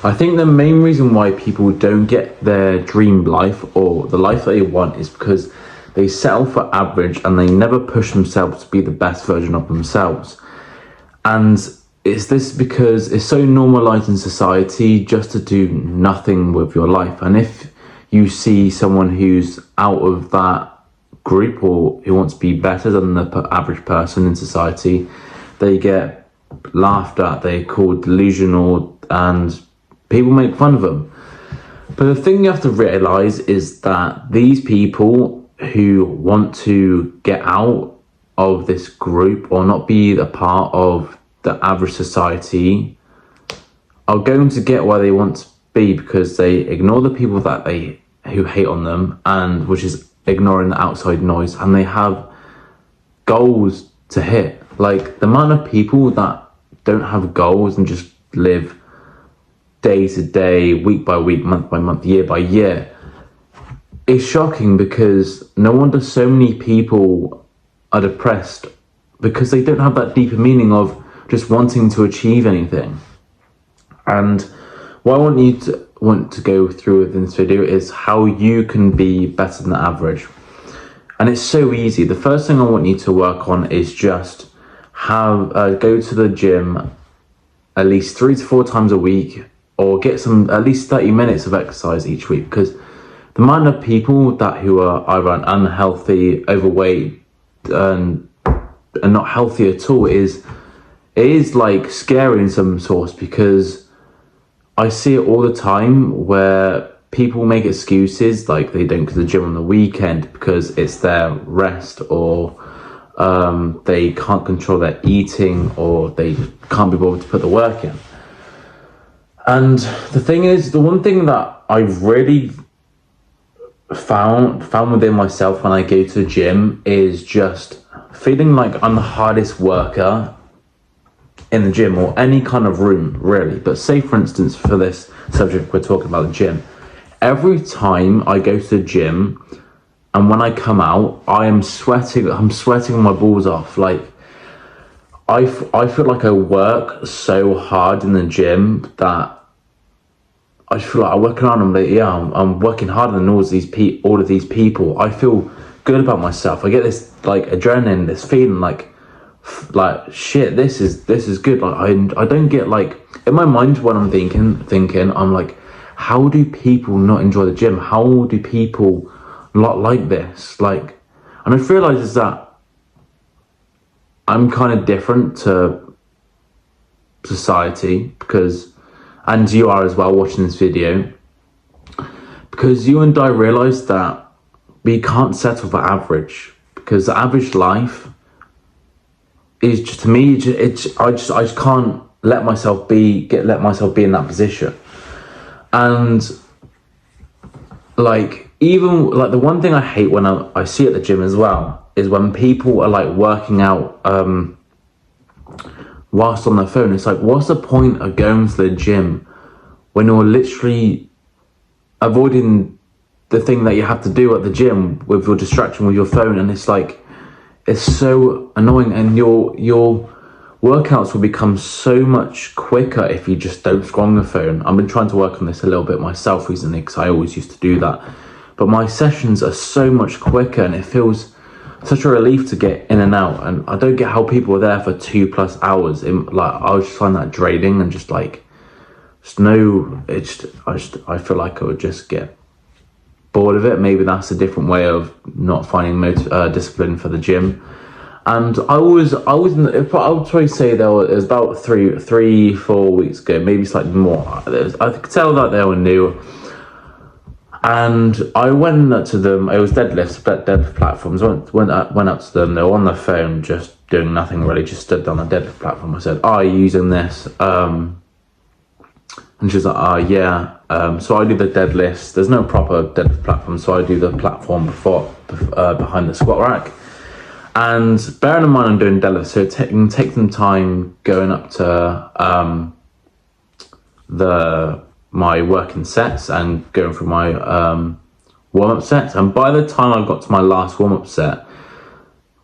I think the main reason why people don't get their dream life or the life that they want is because they settle for average and they never push themselves to be the best version of themselves. And it's this because it's so normalized in society just to do nothing with your life. And if you see someone who's out of that group or who wants to be better than the average person in society, they get laughed at, they're called delusional, and people make fun of them. But the thing you have to realize is that these people who want to get out of this group or not be a part of the average society are going to get where they want to be because they ignore the people who hate on them, and which is ignoring the outside noise, and they have goals to hit. Like the amount of people that don't have goals and just live day to day, week by week, month by month, year by year, is shocking, because no wonder so many people are depressed because they don't have that deeper meaning of just wanting to achieve anything. And what I want to go through in this video is how you can be better than the average. And it's so easy. The first thing I want you to work on is just go to the gym at least 3 to 4 times a week, or get some at least 30 minutes of exercise each week, because the amount of people who are either unhealthy, overweight, and not healthy at all is like scary in some sorts, because I see it all the time where people make excuses like they don't go to the gym on the weekend because it's their rest, or they can't control their eating, or they can't be bothered to put the work in. And the thing is, the one thing that I've really found within myself when I go to the gym is just feeling like I'm the hardest worker in the gym, or any kind of room really. But say for instance, for this subject we're talking about, the gym, every time I go to the gym and when I come out, I'm sweating my balls off. Like I feel like I work so hard in the gym that I feel like I'm working hard. I'm working harder than all of these people. I feel good about myself. I get this like adrenaline, this feeling like shit. This is good. Like I don't get, like, in my mind when I'm thinking, I'm like, how do people not enjoy the gym? How do people not like this? Like, and I've realized is that I'm kind of different to society, because, and you are as well watching this video, because you and I realize that we can't settle for average, because the average life is just, to me, I just can't let myself be in that position. And like, even like the one thing I hate when I see at the gym as well is when people are like working out whilst on their phone. It's like, what's the point of going to the gym when you're literally avoiding the thing that you have to do at the gym with your distraction with your phone? And it's like, it's so annoying, and your workouts will become so much quicker if you just don't scroll on the phone. I've been trying to work on this a little bit myself recently, because I always used to do that, but my sessions are so much quicker, and it feels such a relief to get in and out. And I don't get how people are there for 2+ hours. I just find that draining, and just like, I feel like I would just get bored of it. Maybe that's a different way of not finding discipline for the gym. And I would probably say there was about 3-4 weeks ago, maybe slightly more, I could tell that they were new. And I went to them. It was deadlift platforms. Went up to them. They were on their phone, just doing nothing really. Just stood on the deadlift platform. I said, "Are you using this?" And she's like, "Yeah." So I do the deadlifts. There's no proper deadlift platform, so I do the platform behind the squat rack. And bearing in mind I'm doing deadlifts, so it can take some time going up to my working sets and going through my warm-up sets. And by the time I got to my last warm-up set,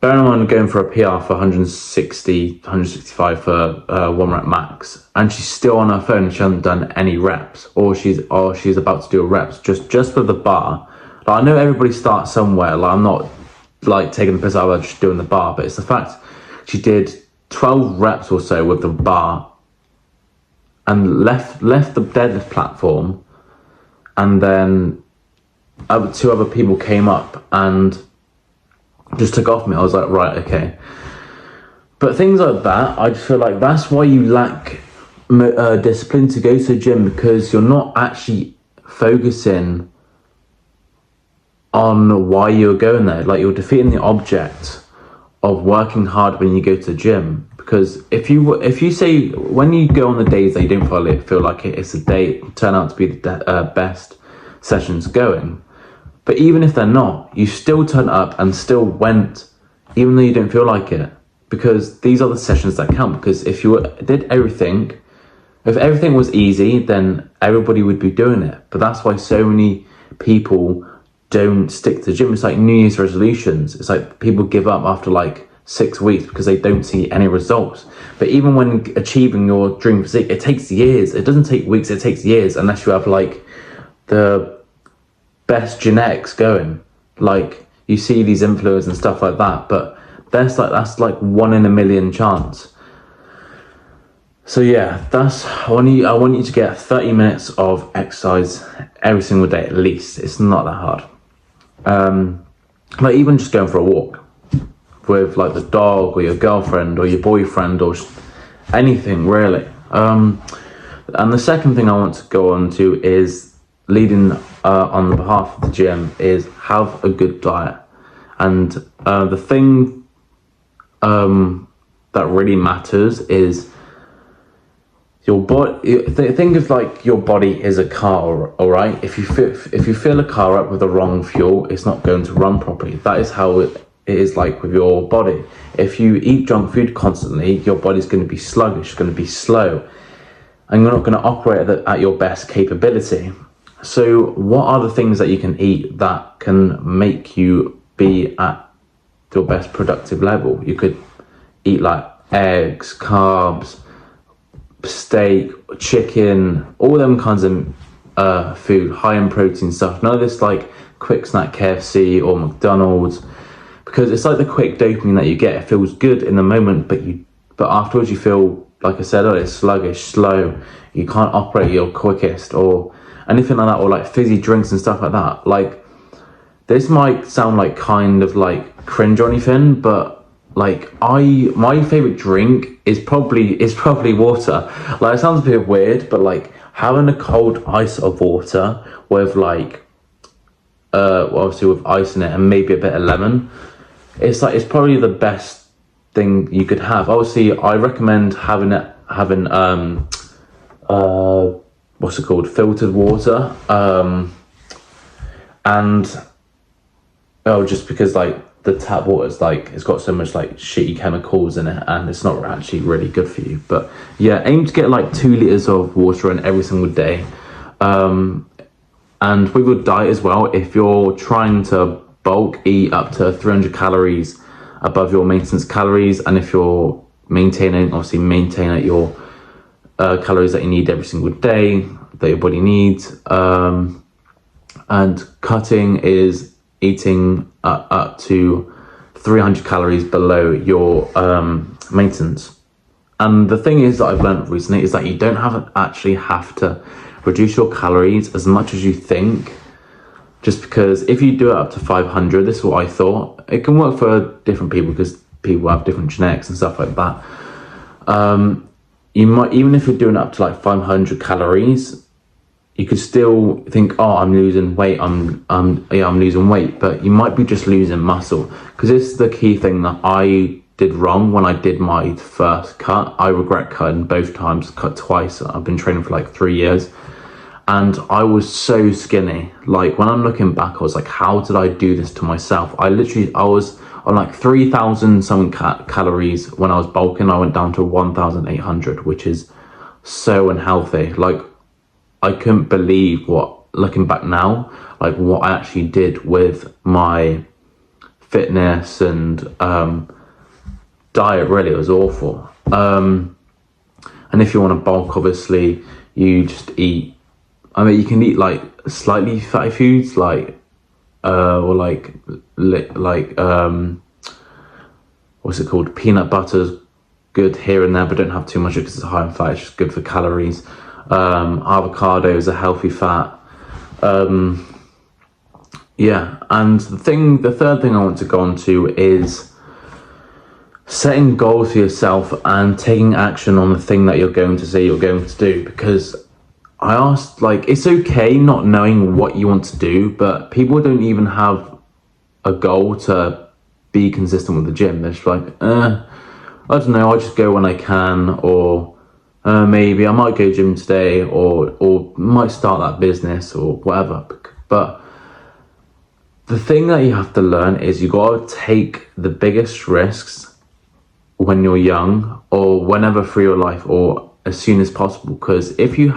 bearing in mind going for a PR for 160, 165 for 1 rep max, and she's still on her phone and she hasn't done any reps, or she's about to do a reps just with the bar. Like, I know everybody starts somewhere. Like, I'm not like taking the piss out of her just doing the bar, but it's the fact she did 12 reps or so with the bar and left the deadlift platform, and then two other people came up and just took off me. I was like, right, okay. But things like that, I just feel like that's why you lack discipline to go to the gym, because you're not actually focusing on why you're going there. Like, you're defeating the object of working hard when you go to the gym. Because if you say, when you go on the days that you don't feel like it's a day, turn out to be the best sessions going. But even if they're not, you still turn up and still went, even though you don't feel like it. Because these are the sessions that count. Because if you did everything, if everything was easy, then everybody would be doing it. But that's why so many people don't stick to the gym. It's like New Year's resolutions. It's like people give up after like 6 weeks because they don't see any results. But even when achieving your dream physique, it takes years. It doesn't take weeks, it takes years, unless you have like the best genetics going. Like, you see these influencers and stuff like that, but that's like 1 in a million chance. So yeah, I want you to get 30 minutes of exercise every single day at least. It's not that hard. Like, even just going for a walk with like the dog or your girlfriend or your boyfriend or anything really. And the second thing I want to go on to is leading on the behalf of the gym is have a good diet. And the thing that really matters is your body. Think of like your body is a car, all right? If you fill a car up with the wrong fuel, it's not going to run properly. That is how it is like with your body. If you eat junk food constantly, your body's going to be sluggish, going to be slow, and you're not going to operate at your best capability. So what are the things that you can eat that can make you be at your best productive level? You could eat like eggs, carbs, steak, chicken, all them kinds of food, high in protein stuff. None of this like quick snack KFC or McDonald's, because it's like the quick dopamine that you get. It feels good in the moment, but afterwards you feel, like I said earlier, sluggish, slow. You can't operate your quickest or anything like that, or like fizzy drinks and stuff like that. Like, this might sound like kind of like cringe or anything, but like my favorite drink is probably water. Like, it sounds a bit weird, but like having a cold ice of water with like obviously with ice in it and maybe a bit of lemon, it's probably the best thing you could have. Obviously, I recommend having what's it called, filtered water, and just because like the tap water is like, it's got so much like shitty chemicals in it and it's not actually really good for you. But yeah, aim to get like 2 liters of water in every single day. And with your diet as well, if you're trying to bulk, eat up to 300 calories above your maintenance calories, and if you're maintain at your calories that you need every single day, that your body needs. And cutting is eating up to 300 calories below your maintenance. And the thing is that I've learned recently is that you don't actually have to reduce your calories as much as you think. Just because if you do it up to 500, this is what I thought. It can work for different people because people have different genetics and stuff like that. You might, even if you're doing it up to like 500 calories, you could still think, oh, I'm losing weight, I'm losing weight, but you might be just losing muscle. Because this is the key thing that I did wrong when I did my first cut. I regret cutting both times, cut twice. I've been training for like 3 years. And I was so skinny. Like, when I'm looking back, I was like, how did I do this to myself? I was on like 3,000 something calories when I was bulking. I went down to 1,800, which is so unhealthy. Like, I couldn't believe looking back now, like what I actually did with my fitness and diet. Really, it was awful. And if you want to bulk, obviously you just eat. I mean, you can eat like slightly fatty foods, like or like what's it called? Peanut butter's good here and there, but don't have too much because it's high in fat. It's just good for calories. Avocado is a healthy fat. Yeah, and the third thing I want to go on to is setting goals for yourself and taking action on the thing that you're going to say you're going to do. Because I asked, like, it's okay not knowing what you want to do, but people don't even have a goal to be consistent with the gym. They're just like, I don't know, I'll just go when I can, or maybe I might go gym today, or might start that business or whatever. But the thing that you have to learn is you got to take the biggest risks when you're young, or whenever through your life, or as soon as possible. Because if you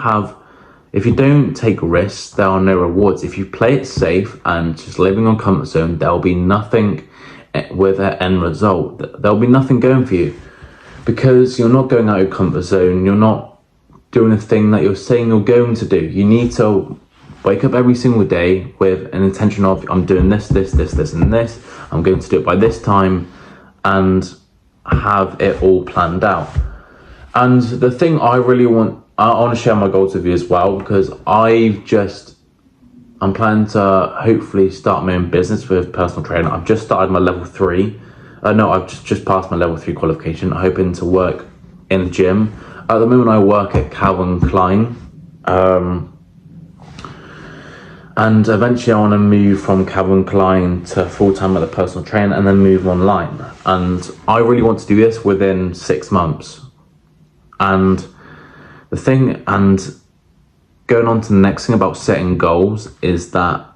don't take risks, there are no rewards. If you play it safe and just living on comfort zone, there'll be nothing with an end result. There'll be nothing going for you, because you're not going out of your comfort zone. You're not doing the thing that you're saying you're going to do. You need to wake up every single day with an intention of, I'm doing this, and this. I'm going to do it by this time, and have it all planned out. And the thing I want to share my goals with you as well, because I'm planning to hopefully start my own business with personal training. I've just started my level 3. I've just passed my level 3 qualification. I'm hoping to work in the gym. At the moment, I work at Calvin Klein. And eventually I want to move from Calvin Klein to full-time at the personal trainer, and then move online. And I really want to do this within 6 months. And going on to the next thing about setting goals is that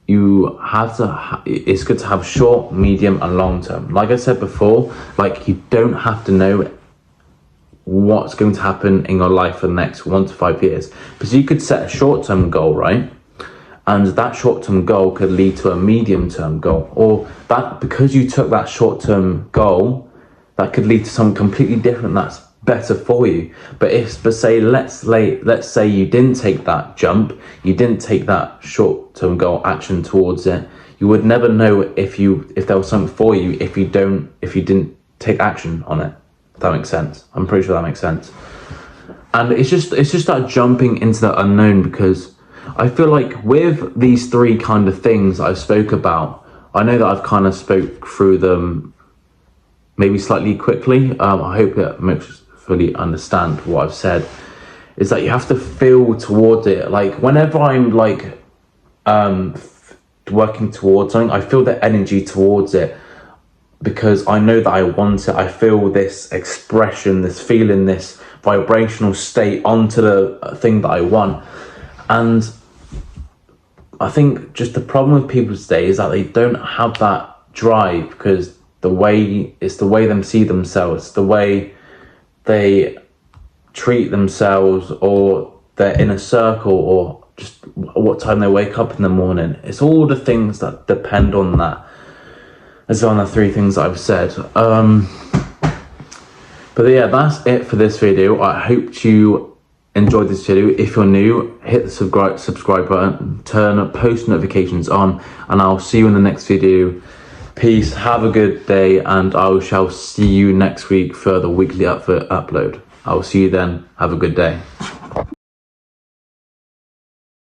you have to, it's good to have short, medium and long term. Like I said before, like, you don't have to know what's going to happen in your life for the next 1 to 5 years. Because you could set a short-term goal, right? And that short-term goal could lead to a medium-term goal, or that, because you took that short-term goal, that could lead to something completely different that's better for you. But let's say you didn't take that jump, you didn't take that short-term goal action towards it, you would never know if there was something for you if you didn't take action on it. If that makes sense. I'm pretty sure that makes sense. And it's just that jumping into the unknown, because I feel like with these 3 kind of things I spoke about, I know that I've kind of spoke through them maybe slightly quickly. I hope that makes you fully understand what I've said. Is that you have to feel towards it. Like, whenever I'm like working towards something, I feel the energy towards it, because I know that I want it. I feel this expression, this feeling, this vibrational state onto the thing that I want. And I think just the problem with people today is that they don't have that drive, because it's the way they see themselves, the way they treat themselves, or their inner circle, or just what time they wake up in the morning. It's all the things that depend on that, as on the 3 things that I've said. But yeah, that's it for this video. I hope you enjoyed this video. If you're new, hit the subscribe button, turn post notifications on, and I'll see you in the next video. Peace, have a good day, and I shall see you next week for the weekly upload. I will see you then. Have a good day.